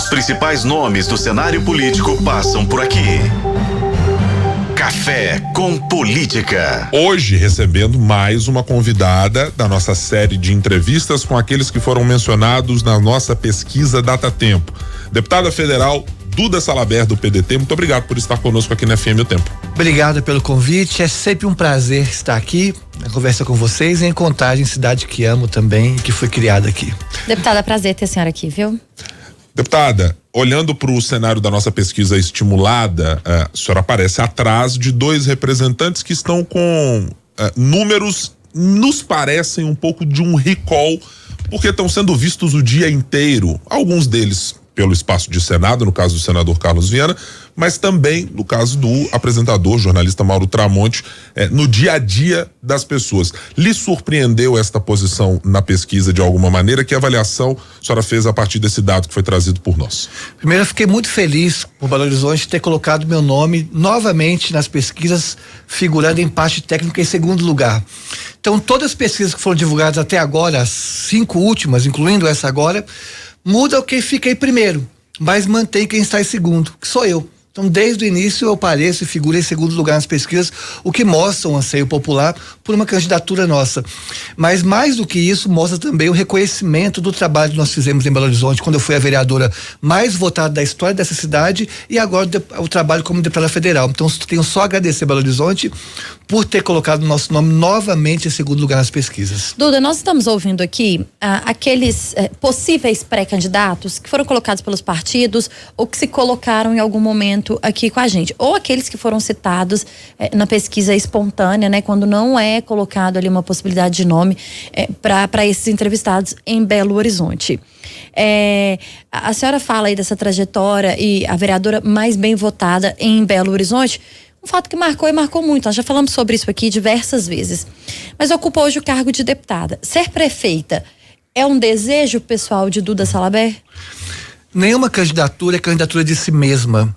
Os principais nomes do cenário político passam por aqui. Café com Política. Hoje recebendo mais uma convidada da nossa série de entrevistas com aqueles que foram mencionados na nossa pesquisa Data Tempo. Deputada federal Duda Salabert, do PDT, muito obrigado por estar conosco aqui na FM O Tempo. Obrigado pelo convite, é sempre um prazer estar aqui na conversa com vocês em Contagem, cidade que amo também e que foi criada aqui. Deputada, prazer ter a senhora aqui, viu? Deputada, olhando para o cenário da nossa pesquisa estimulada, a senhora aparece atrás de dois representantes que estão com números, nos parecem um pouco de um recall, porque estão sendo vistos o dia inteiro, alguns deles pelo espaço de Senado, no caso do senador Carlos Viana, mas também no caso do apresentador, jornalista Mauro Tramonte, no dia a dia das pessoas. Lhe surpreendeu esta posição na pesquisa de alguma maneira? Que avaliação a senhora fez a partir desse dado que foi trazido por nós? Primeiro, eu fiquei muito feliz por Belo Horizonte ter colocado meu nome novamente nas pesquisas, figurando em parte técnica em segundo lugar. Então, todas as pesquisas que foram divulgadas até agora, as 5 últimas, incluindo essa agora, muda quem fica em primeiro, mas mantém quem está em segundo, que sou eu. Então, desde o início eu apareço e figuro em segundo lugar nas pesquisas, o que mostra um anseio popular por uma candidatura nossa. Mas mais do que isso, mostra também o reconhecimento do trabalho que nós fizemos em Belo Horizonte, quando eu fui a vereadora mais votada da história dessa cidade e agora o trabalho como deputada federal. Então, tenho só a agradecer a Belo Horizonte por ter colocado o nosso nome novamente em segundo lugar nas pesquisas. Duda, nós estamos ouvindo aqui aqueles possíveis pré-candidatos que foram colocados pelos partidos ou que se colocaram em algum momento aqui com a gente, ou aqueles que foram citados na pesquisa espontânea, né, quando não é colocado ali uma possibilidade de nome para esses entrevistados em Belo Horizonte. A senhora fala aí dessa trajetória e a vereadora mais bem votada em Belo Horizonte, um fato que marcou e marcou muito. Nós já falamos sobre isso aqui diversas vezes, mas ocupa hoje o cargo de deputada. Ser prefeita é um desejo pessoal de Duda Salabert? Nenhuma candidatura é candidatura de si mesma.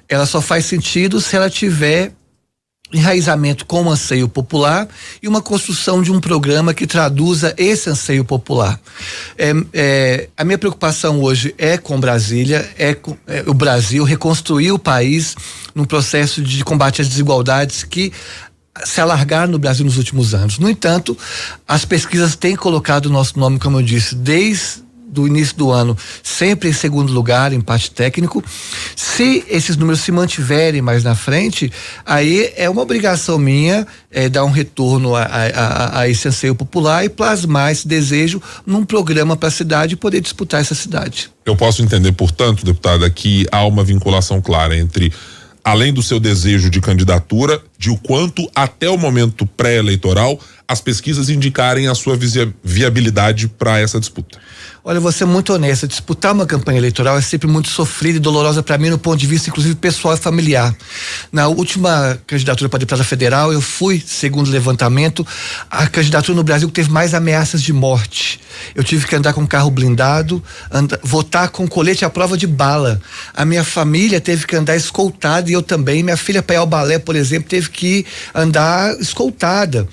Ela só faz sentido se ela tiver enraizamento com o anseio popular e uma construção de um programa que traduza esse anseio popular. A minha preocupação hoje é com Brasília, com o Brasil, reconstruir o país num processo de combate às desigualdades que se alargaram no Brasil nos últimos anos. No entanto, as pesquisas têm colocado o nosso nome, como eu disse, desde do início do ano, sempre em segundo lugar, em parte técnico. Se esses números se mantiverem mais na frente, aí é uma obrigação minha dar um retorno a esse anseio popular e plasmar esse desejo num programa para a cidade e poder disputar essa cidade. Eu posso entender, portanto, deputada, que há uma vinculação clara entre, além do seu desejo de candidatura, de o quanto até o momento pré-eleitoral as pesquisas indicarem a sua viabilidade para essa disputa. Olha, eu vou ser muito honesta, disputar uma campanha eleitoral é sempre muito sofrida e dolorosa para mim no ponto de vista, inclusive, pessoal e familiar. Na última candidatura para deputada federal, eu fui, segundo o levantamento, a candidatura no Brasil que teve mais ameaças de morte. Eu tive que andar com carro blindado, votar com colete à prova de bala. A minha família teve que andar escoltada e eu também. Minha filha, para ir ao balé, por exemplo, teve que andar escoltada.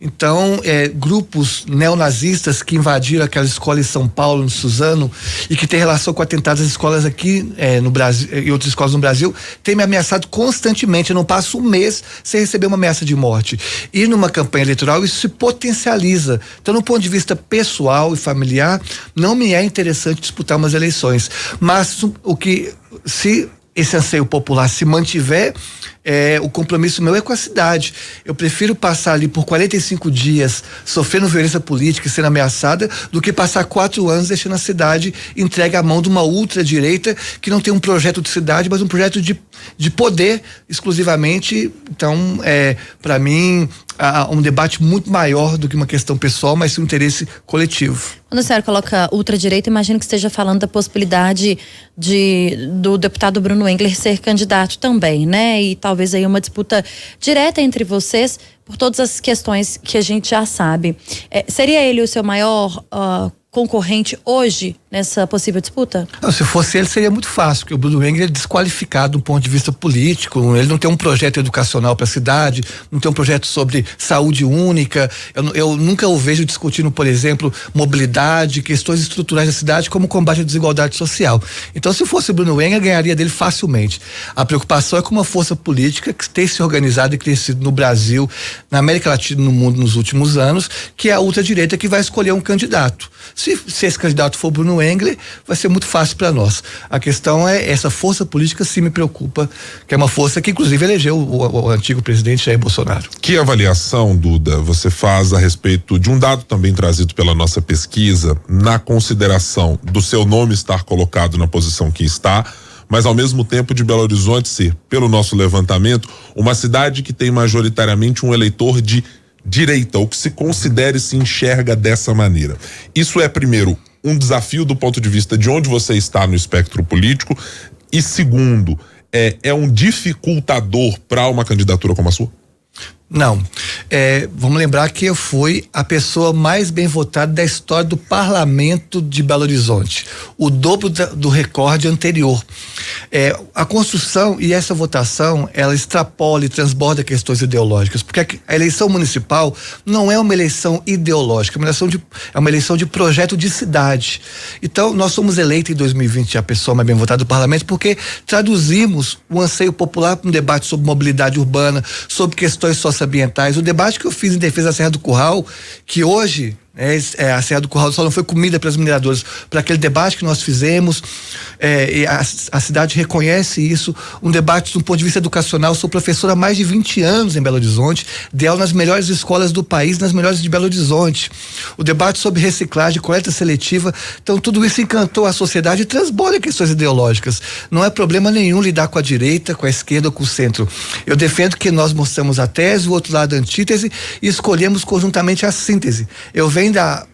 Então, grupos neonazistas que invadiram aquela escola em São Paulo, no Suzano, e que tem relação com atentados às escolas aqui no Brasil e outras escolas no Brasil, tem me ameaçado constantemente. Eu não passo um mês sem receber uma ameaça de morte. E numa campanha eleitoral isso se potencializa. Então, do ponto de vista pessoal e familiar, não me é interessante disputar umas eleições. Mas se esse anseio popular se mantiver, o compromisso meu é com a cidade. Eu prefiro passar ali por 45 dias sofrendo violência política e sendo ameaçada do que passar 4 anos deixando a cidade entregue à mão de uma ultradireita que não tem um projeto de cidade, mas um projeto de poder exclusivamente. Então, para mim, há um debate muito maior do que uma questão pessoal, mas um interesse coletivo. Quando a senhora coloca ultradireita, imagino que esteja falando da possibilidade do deputado Bruno Engler ser candidato também, né? E talvez aí uma disputa direta entre vocês por todas as questões que a gente já sabe. Seria ele o seu maior concorrente hoje nessa possível disputa? Não, se fosse ele, seria muito fácil, porque o Bruno Engler é desqualificado do ponto de vista político, ele não tem um projeto educacional para a cidade, não tem um projeto sobre saúde única, eu nunca o vejo discutindo, por exemplo, mobilidade, questões estruturais da cidade, como combate à desigualdade social. Então, se fosse o Bruno Engler, ganharia dele facilmente. A preocupação é com uma força política que tem se organizado e crescido no Brasil, na América Latina e no mundo nos últimos anos, que é a ultradireita que vai escolher um candidato. Se esse candidato for Bruno Engler, vai ser muito fácil para nós. A questão é, essa força política sim me preocupa, que é uma força que inclusive elegeu o antigo presidente Jair Bolsonaro. Que avaliação, Duda, você faz a respeito de um dado também trazido pela nossa pesquisa, na consideração do seu nome estar colocado na posição que está, mas ao mesmo tempo de Belo Horizonte ser, pelo nosso levantamento, uma cidade que tem majoritariamente um eleitor de direita, ou que se considere e se enxerga dessa maneira. Isso é, primeiro, um desafio do ponto de vista de onde você está no espectro político, e segundo, é um dificultador para uma candidatura como a sua? Não. Vamos lembrar que eu fui a pessoa mais bem votada da história do parlamento de Belo Horizonte. O dobro do recorde anterior. A construção e essa votação, ela extrapola e transborda questões ideológicas, porque a eleição municipal não é uma eleição ideológica, é uma eleição de projeto de cidade. Então, nós somos eleitos em 2020 a pessoa mais bem votada do parlamento porque traduzimos o anseio popular para um debate sobre mobilidade urbana, sobre questões socioambientais. O debate que eu fiz em defesa da Serra do Curral, que hoje a Serra do Curral só não foi comida para as mineradoras, para aquele debate que nós fizemos, e a cidade reconhece isso, um debate do ponto de vista educacional. Sou professora há mais de 20 anos em Belo Horizonte, dei aula nas melhores escolas do país, nas melhores de Belo Horizonte. O debate sobre reciclagem, coleta seletiva, então tudo isso encantou a sociedade e transborda questões ideológicas. Não é problema nenhum lidar com a direita, com a esquerda ou com o centro. Eu defendo que nós mostramos a tese, o outro lado a antítese e escolhemos conjuntamente a síntese.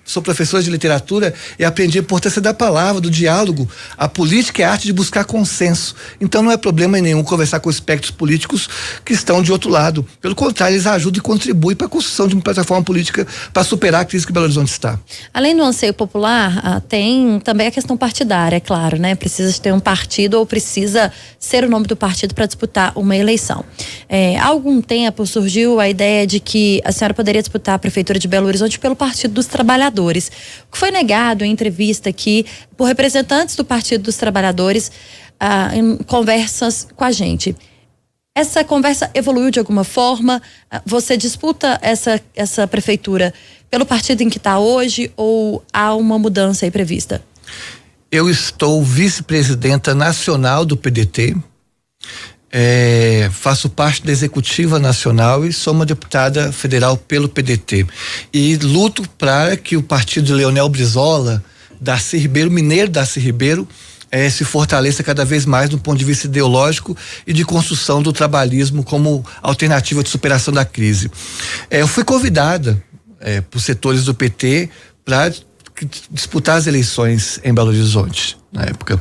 Sou professor de literatura e aprendi a importância da palavra, do diálogo. A política é a arte de buscar consenso. Então não é problema nenhum conversar com espectros políticos que estão de outro lado. Pelo contrário, eles ajudam e contribuem para a construção de uma plataforma política para superar a crise que Belo Horizonte está. Além do anseio popular, tem também a questão partidária, é claro, né? Precisa ter um partido ou precisa ser o nome do partido para disputar uma eleição. Há algum tempo surgiu a ideia de que a senhora poderia disputar a prefeitura de Belo Horizonte pelo Partido dos Trabalhadores, o que foi negado em entrevista aqui por representantes do Partido dos Trabalhadores em conversas com a gente. Essa conversa evoluiu de alguma forma? Você disputa essa prefeitura pelo partido em que está hoje ou há uma mudança aí prevista? Eu estou vice-presidenta nacional do PDT, faço parte da executiva nacional e sou uma deputada federal pelo PDT e luto para que o partido de Leonel Brizola, Darcy Ribeiro, mineiro Darcy Ribeiro, se fortaleça cada vez mais do ponto de vista ideológico e de construção do trabalhismo como alternativa de superação da crise. Eu fui convidada por setores do PT para disputar as eleições em Belo Horizonte na época,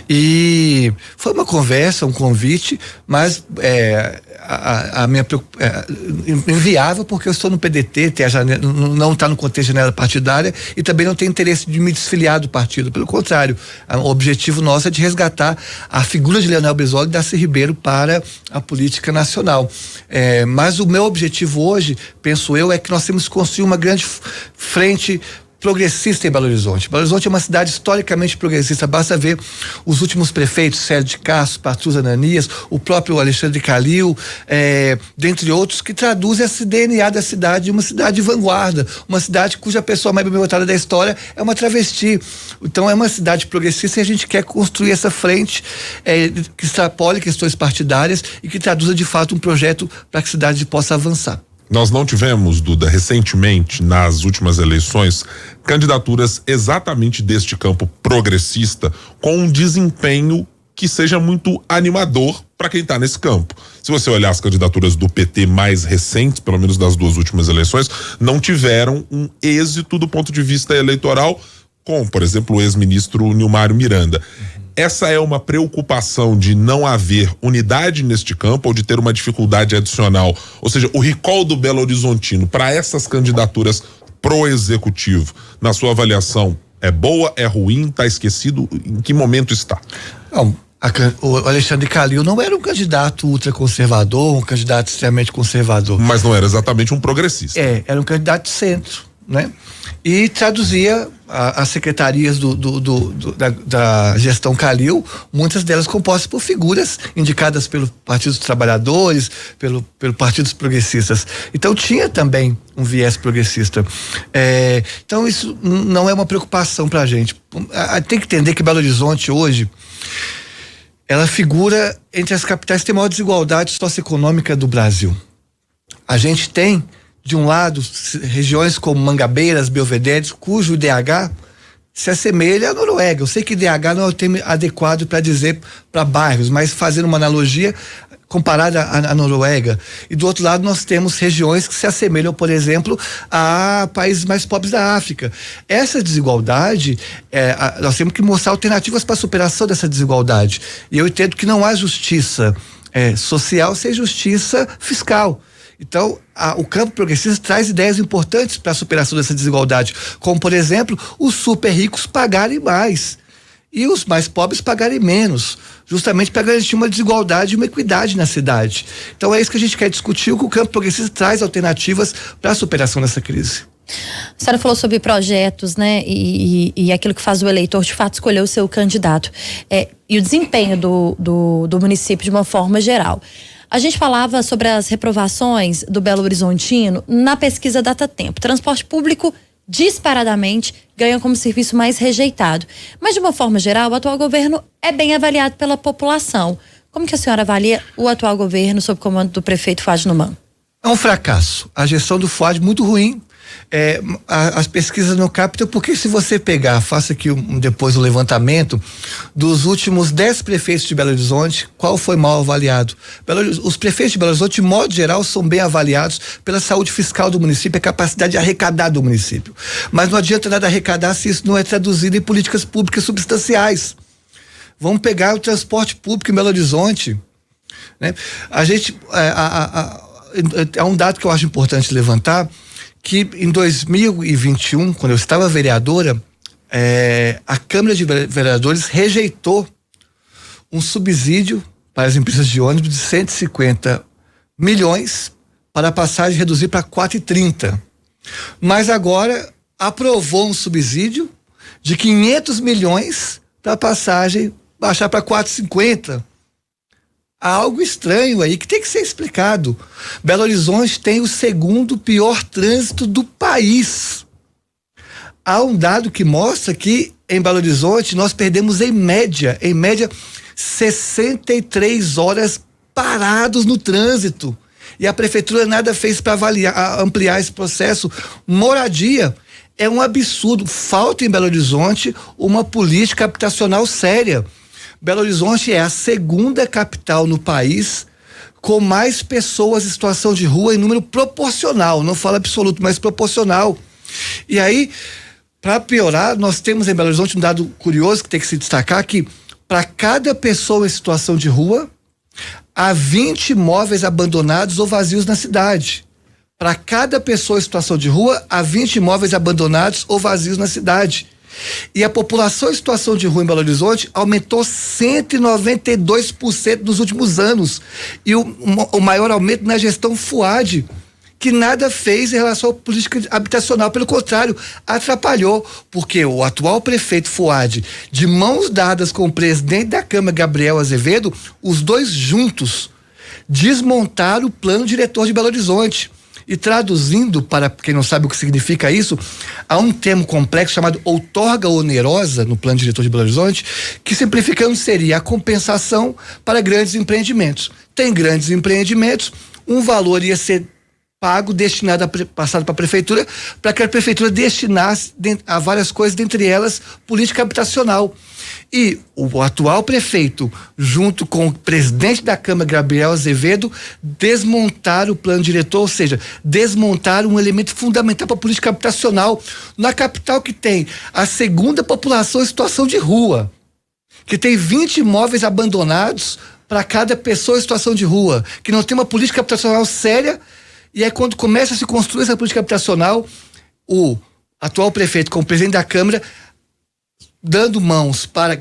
e foi uma conversa, um convite, mas a minha inviável, porque eu estou no PDT, não está no contexto de janela partidária e também não tenho interesse de me desfiliar do partido. Pelo contrário, o objetivo nosso é de resgatar a figura de Leonel Brizola e Darcy Ribeiro para a política nacional. Mas o meu objetivo hoje, penso eu, é que nós temos que construir uma grande frente progressista em Belo Horizonte. Belo Horizonte é uma cidade historicamente progressista, basta ver os últimos prefeitos, Célio de Castro, Patrus Ananias, o próprio Alexandre Calil, dentre outros, que traduzem esse DNA da cidade, uma cidade de vanguarda, uma cidade cuja pessoa mais bem votada da história é uma travesti. Então é uma cidade progressista e a gente quer construir essa frente que extrapole questões partidárias e que traduza de fato um projeto para que a cidade possa avançar. Nós não tivemos, Duda, recentemente, nas últimas eleições, candidaturas exatamente deste campo progressista com um desempenho que seja muito animador para quem está nesse campo. Se você olhar as candidaturas do PT mais recentes, pelo menos das duas últimas eleições, não tiveram um êxito do ponto de vista eleitoral, como, por exemplo, o ex-ministro Nilmário Miranda. Essa é uma preocupação de não haver unidade neste campo ou de ter uma dificuldade adicional, ou seja, o recall do Belo Horizontino para essas candidaturas pro executivo, na sua avaliação, É boa, é ruim, tá esquecido? Em que momento está? Não, o Alexandre Calil não era um candidato ultraconservador, um candidato extremamente conservador. Mas não era exatamente um progressista. Era um candidato de centro, né? E traduzia as secretarias da gestão Calil, muitas delas compostas por figuras indicadas pelo Partido dos Trabalhadores, pelo Partido dos Progressistas. Então tinha também um viés progressista. Então isso não é uma preocupação pra gente. Tem que entender que Belo Horizonte hoje, ela figura entre as capitais que tem maior desigualdade socioeconômica do Brasil. A gente tem, de um lado, regiões como Mangabeiras, Belvedere, cujo IDH se assemelha à Noruega. Eu sei que IDH não é o termo adequado para dizer para bairros, mas fazendo uma analogia comparada à Noruega. E do outro lado nós temos regiões que se assemelham, por exemplo, a países mais pobres da África. Essa desigualdade, nós temos que mostrar alternativas para a superação dessa desigualdade. E eu entendo que não há justiça social sem justiça fiscal. Então, o campo progressista traz ideias importantes para a superação dessa desigualdade, como, por exemplo, os super ricos pagarem mais e os mais pobres pagarem menos, justamente para garantir uma desigualdade e uma equidade na cidade. Então é isso que a gente quer discutir, o que o campo progressista traz alternativas para a superação dessa crise. A senhora falou sobre projetos, né? E aquilo que faz o eleitor de fato escolher o seu candidato. E o desempenho do município de uma forma geral. A gente falava sobre as reprovações do Belo Horizontino na pesquisa Datatempo. Transporte público disparadamente ganha como serviço mais rejeitado. Mas de uma forma geral, o atual governo é bem avaliado pela população. Como que a senhora avalia o atual governo sob comando do prefeito Fuad Numan? É um fracasso. A gestão do Fuad muito ruim. As pesquisas não captam, porque se você pegar, faça aqui depois o levantamento dos últimos 10 prefeitos de Belo Horizonte, qual foi mal avaliado? Os prefeitos de Belo Horizonte, de modo geral, são bem avaliados pela saúde fiscal do município, a capacidade de arrecadar do município. Mas não adianta nada arrecadar se isso não é traduzido em políticas públicas substanciais. Vamos pegar o transporte público em Belo Horizonte, né? A gente, é um dado que eu acho importante levantar, que em 2021, quando eu estava vereadora, a Câmara de Vereadores rejeitou um subsídio para as empresas de ônibus de 150 milhões para a passagem reduzir para 4,30. Mas agora aprovou um subsídio de 500 milhões para a passagem baixar para 4,50. Há algo estranho aí que tem que ser explicado. Belo Horizonte tem o segundo pior trânsito do país. Há um dado que mostra que em Belo Horizonte nós perdemos em média 63 horas parados no trânsito. E a prefeitura nada fez para ampliar esse processo. Moradia é um absurdo. Falta em Belo Horizonte uma política habitacional séria. Belo Horizonte é a segunda capital no país com mais pessoas em situação de rua em número proporcional, não falo absoluto, mas proporcional. E aí, para piorar, nós temos em Belo Horizonte um dado curioso que tem que se destacar, que para cada pessoa em situação de rua, há 20 imóveis abandonados ou vazios na cidade. Para cada pessoa em situação de rua, há 20 imóveis abandonados ou vazios na cidade. E a população em situação de rua em Belo Horizonte aumentou 192% nos últimos anos. E o maior aumento na gestão Fuad, que nada fez em relação à política habitacional, pelo contrário, atrapalhou, porque o atual prefeito Fuad, de mãos dadas com o presidente da Câmara, Gabriel Azevedo, os dois juntos desmontaram o plano diretor de Belo Horizonte. E traduzindo, para quem não sabe o que significa isso, há um termo complexo chamado outorga onerosa no plano diretor de Belo Horizonte, que simplificando seria a compensação para grandes empreendimentos. Tem grandes empreendimentos, um valor ia ser pago, passado para a prefeitura, para que a prefeitura destinasse a várias coisas, dentre elas política habitacional. E o atual prefeito, junto com o presidente da Câmara, Gabriel Azevedo, desmontaram o plano diretor, ou seja, desmontaram um elemento fundamental para a política habitacional na capital, que tem a segunda população em situação de rua, que tem 20 imóveis abandonados para cada pessoa em situação de rua, que não tem uma política habitacional séria. E é quando começa a se construir essa política habitacional, o atual prefeito, como presidente da Câmara, dando mãos para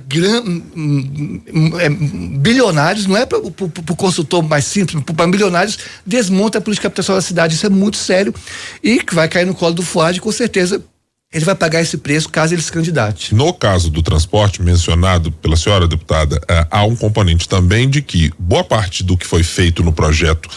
bilionários, não é para o consultor mais simples, para bilionários, desmonta a política de habitação da cidade. Isso é muito sério e que vai cair no colo do Fuad, com certeza ele vai pagar esse preço caso ele se candidate. No caso do transporte mencionado pela senhora deputada, há um componente também de que boa parte do que foi feito no projeto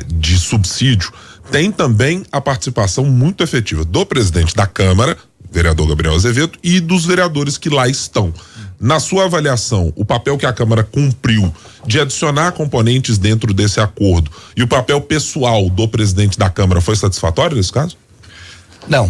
de subsídio tem também a participação muito efetiva do presidente da Câmara, vereador Gabriel Azevedo, e dos vereadores que lá estão. Na sua avaliação, o papel que a Câmara cumpriu de adicionar componentes dentro desse acordo e o papel pessoal do presidente da Câmara foi satisfatório nesse caso? Não.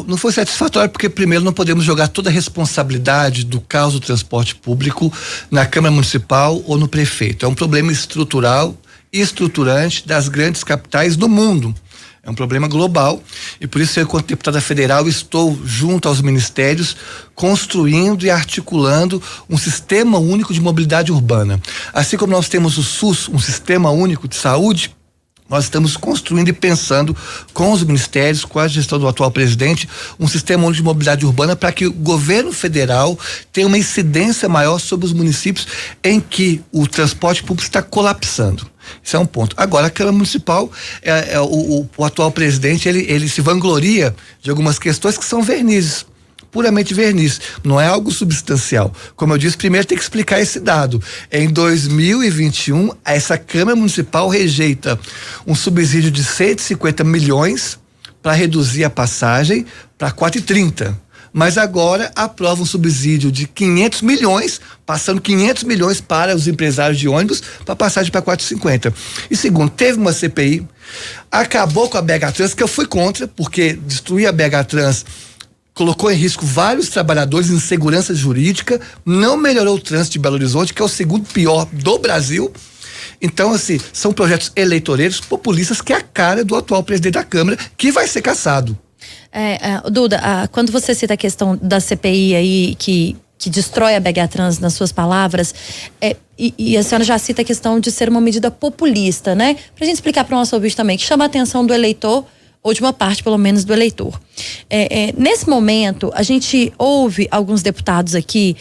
Não foi satisfatório porque, primeiro, não podemos jogar toda a responsabilidade do caos do transporte público na Câmara Municipal ou no prefeito. É um problema estrutural e estruturante das grandes capitais do mundo. É um problema global e por isso eu, enquanto deputada federal, estou junto aos ministérios construindo e articulando um sistema único de mobilidade urbana. Assim como nós temos o SUS, um sistema único de saúde, nós estamos construindo e pensando com os ministérios, com a gestão do atual presidente, um sistema único de mobilidade urbana para que o governo federal tenha uma incidência maior sobre os municípios em que o transporte público está colapsando. Isso é um ponto. Agora, a Câmara Municipal, o atual presidente, ele se vangloria de algumas questões que são vernizes. Puramente verniz, não é algo substancial. Como eu disse, primeiro tem que explicar esse dado. Em 2021, essa Câmara Municipal rejeita um subsídio de 150 milhões para reduzir a passagem para 4,30. Mas agora aprova um subsídio de 500 milhões, passando 500 milhões para os empresários de ônibus para passagem para 4,50. E segundo, teve uma CPI, acabou com a BH Trans, que eu fui contra, porque destruir a BH Trans colocou em risco vários trabalhadores em segurança jurídica, não melhorou o trânsito de Belo Horizonte, que é o segundo pior do Brasil. Então, assim, são projetos eleitoreiros populistas que é a cara do atual presidente da Câmara, que vai ser cassado. Duda, quando você cita a questão da CPI aí, que destrói a BH Trans nas suas palavras, e a senhora já cita a questão de ser uma medida populista, né? Pra gente explicar para o nosso ouvinte também, que chama a atenção do eleitor, ou de uma parte, pelo menos, do eleitor. Nesse momento, a gente ouve alguns deputados aqui,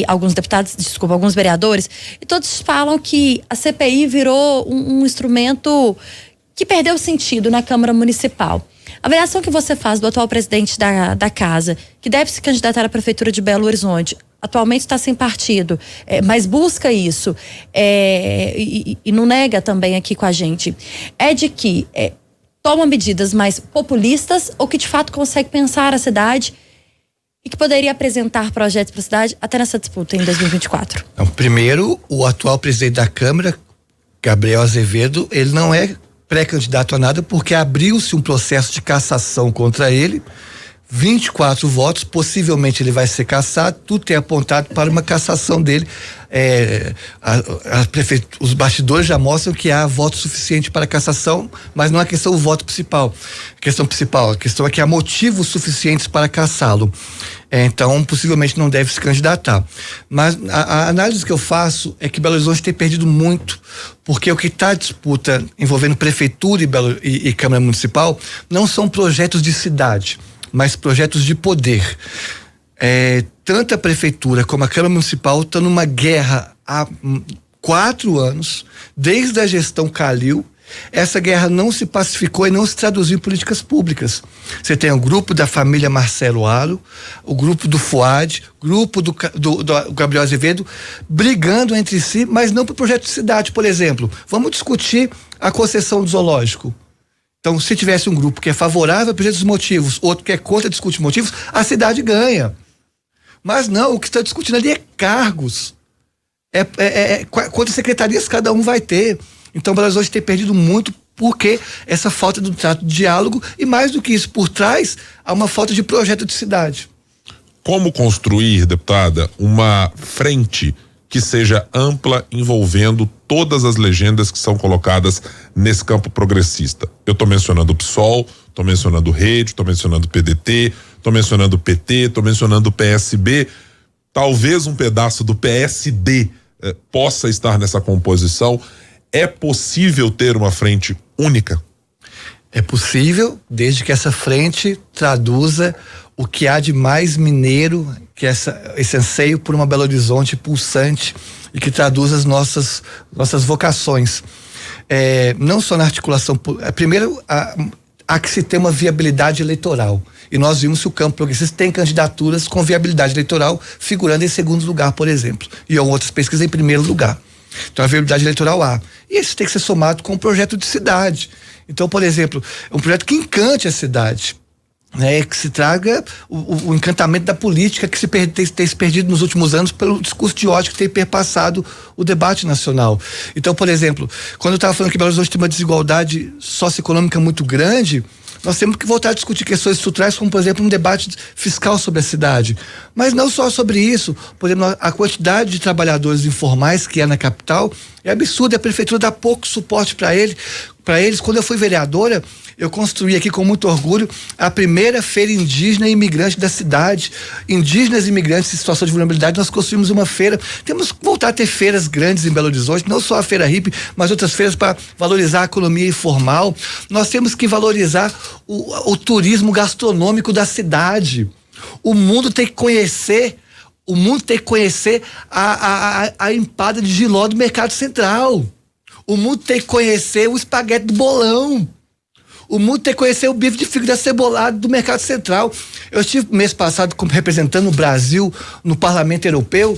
alguns vereadores, e todos falam que a CPI virou um instrumento que perdeu sentido na Câmara Municipal. A avaliação que você faz do atual presidente da casa, que deve se candidatar à Prefeitura de Belo Horizonte, atualmente está sem partido, mas busca isso, e não nega também aqui com a gente, é de que toma medidas mais populistas ou que de fato consegue pensar a cidade e que poderia apresentar projetos para a cidade até nessa disputa em 2024? Então, primeiro, o atual presidente da Câmara, Gabriel Azevedo, ele não é pré-candidato a nada porque abriu-se um processo de cassação contra ele, 24 votos, possivelmente ele vai ser cassado, tudo tem apontado para uma cassação dele. Os bastidores já mostram que há voto suficiente para cassação, mas não é questão do voto principal. A questão é que há motivos suficientes para cassá-lo. Então, possivelmente não deve se candidatar. Mas a análise que eu faço é que Belo Horizonte tem perdido muito, porque o que está em disputa envolvendo prefeitura e Câmara Municipal não são projetos de cidade, mas projetos de poder. Tanto a prefeitura como a Câmara Municipal estão numa guerra há 4 anos, desde a gestão Calil. Essa guerra não se pacificou e não se traduziu em políticas públicas. Você tem o grupo da família Marcelo Aro, o grupo do Fuad, grupo do Gabriel Azevedo, brigando entre si, mas não por projeto de cidade. Por exemplo, vamos discutir a concessão do zoológico. Então, se tivesse um grupo que é favorável a projeto dos motivos, outro que é contra discutir motivos, a cidade ganha. Mas não, o que está discutindo ali é cargos. Quantas secretarias cada um vai ter. Então, o Belo Horizonte tem perdido muito porque essa falta do trato de diálogo e, mais do que isso, por trás, há uma falta de projeto de cidade. Como construir, deputada, uma frente que seja ampla, envolvendo todas as legendas que são colocadas nesse campo progressista? Eu estou mencionando o PSOL, estou mencionando Rede, estou mencionando PDT, estou mencionando PT, estou mencionando PSB, talvez um pedaço do PSD possa estar nessa composição. É possível ter uma frente única? É possível, desde que essa frente traduza o que há de mais mineiro que esse anseio por uma Belo Horizonte pulsante e que traduz as nossas vocações. Não só na articulação, primeiro há que se ter uma viabilidade eleitoral, e nós vimos que o campo progressista tem candidaturas com viabilidade eleitoral figurando em segundo lugar, por exemplo, e outras pesquisas em primeiro lugar. Então a viabilidade eleitoral há, e isso tem que ser somado com um projeto de cidade. Então, por exemplo, um projeto que encante a cidade, né, que se traga o encantamento da política que tem se perdido nos últimos anos pelo discurso de ódio que tem perpassado o debate nacional. Então, por exemplo, quando eu estava falando que Belo Horizonte tem uma desigualdade socioeconômica muito grande, nós temos que voltar a discutir questões estruturais, como, por exemplo, um debate fiscal sobre a cidade. Mas não só sobre isso. Por exemplo, a quantidade de trabalhadores informais que há na capital é absurda. A prefeitura dá pouco suporte para eles. Quando eu fui vereadora, eu construí aqui com muito orgulho a primeira feira indígena e imigrante da cidade. Indígenas e imigrantes em situação de vulnerabilidade, nós construímos uma feira. Temos que voltar a ter feiras grandes em Belo Horizonte, não só a Feira Hippie, mas outras feiras para valorizar a economia informal. Nós temos que valorizar o turismo gastronômico da cidade. O mundo tem que conhecer a empada de jiló do Mercado Central. O mundo tem que conhecer o espaguete do Bolão. O mundo tem que conhecer o bife de fígado acebolado do Mercado Central. Eu estive mês passado representando o Brasil no Parlamento Europeu.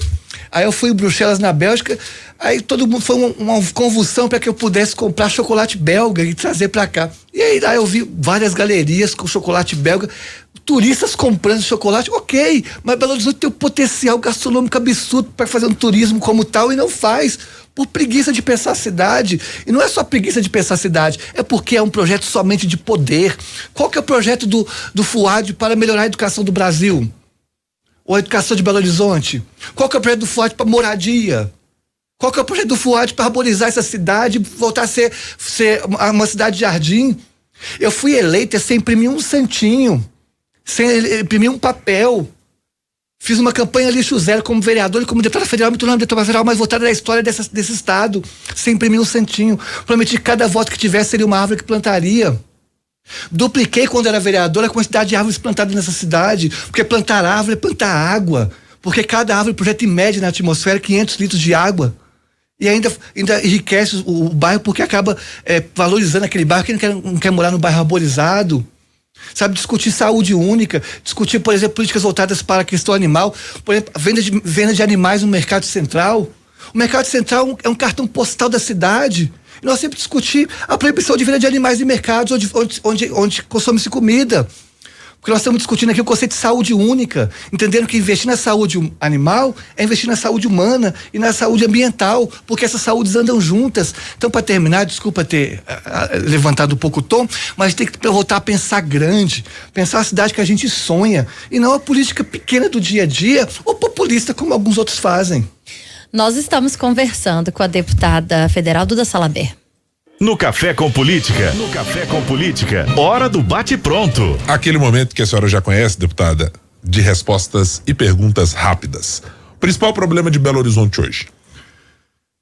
Aí eu fui em Bruxelas, na Bélgica. Aí todo mundo foi uma convulsão para que eu pudesse comprar chocolate belga e trazer para cá. E aí eu vi várias galerias com chocolate belga, turistas comprando chocolate, ok, mas Belo Horizonte tem um potencial gastronômico absurdo para fazer um turismo como tal e não faz, por preguiça de pensar a cidade. E não é só preguiça de pensar a cidade, é porque é um projeto somente de poder. Qual que é o projeto do FUAD para melhorar a educação do Brasil? Ou a educação de Belo Horizonte? Qual que é o projeto do FUAD para moradia? Qual que é o projeto do FUAD para arborizar essa cidade, voltar a ser uma cidade de jardim? Eu fui eleita sem imprimir um santinho, sem imprimir um papel. Fiz uma campanha lixo zero como vereador e como deputada federal, me tornando a deputada federal mais votada da história desse estado, sem imprimir um santinho. Prometi que cada voto que tivesse seria uma árvore que plantaria. Dupliquei, quando era vereadora, a quantidade de árvores plantadas nessa cidade, porque plantar árvore é plantar água, porque cada árvore projeta em média na atmosfera 500 litros de água. E ainda enriquece o bairro, porque acaba valorizando aquele bairro que não quer morar no bairro arborizado. Sabe, discutir saúde única, discutir, por exemplo, políticas voltadas para a questão animal, por exemplo, venda de animais no Mercado Central. O Mercado Central é um cartão postal da cidade. E nós sempre discutimos a proibição de venda de animais em mercados onde consome-se comida. Porque nós estamos discutindo aqui o conceito de saúde única, entendendo que investir na saúde animal é investir na saúde humana e na saúde ambiental, porque essas saúdes andam juntas. Então, para terminar, desculpa ter levantado um pouco o tom, mas tem que voltar a pensar grande, pensar a cidade que a gente sonha, e não a política pequena do dia a dia ou populista, como alguns outros fazem. Nós estamos conversando com a deputada federal Duda Salabert. No Café com Política. No Café com Política. Hora do bate-pronto. Aquele momento que a senhora já conhece, deputada, de respostas e perguntas rápidas. O principal problema de Belo Horizonte hoje?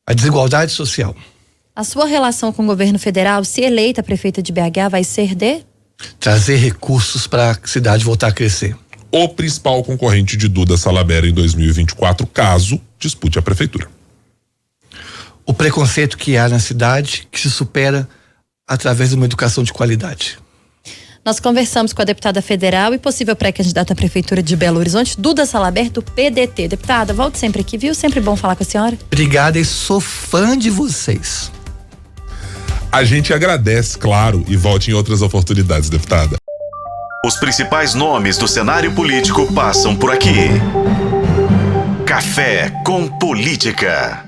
A desigualdade social. A sua relação com o governo federal, se eleita prefeita de BH, vai ser de? Trazer recursos para a cidade voltar a crescer. O principal concorrente de Duda Salabert em 2024, caso dispute a prefeitura. O preconceito que há na cidade, que se supera através de uma educação de qualidade. Nós conversamos com a deputada federal e possível pré-candidata à prefeitura de Belo Horizonte, Duda Salabert, do PDT. Deputada, volte sempre aqui, viu? Sempre bom falar com a senhora. Obrigada, e sou fã de vocês. A gente agradece, claro, e volte em outras oportunidades, deputada. Os principais nomes do cenário político passam por aqui. Café com Política.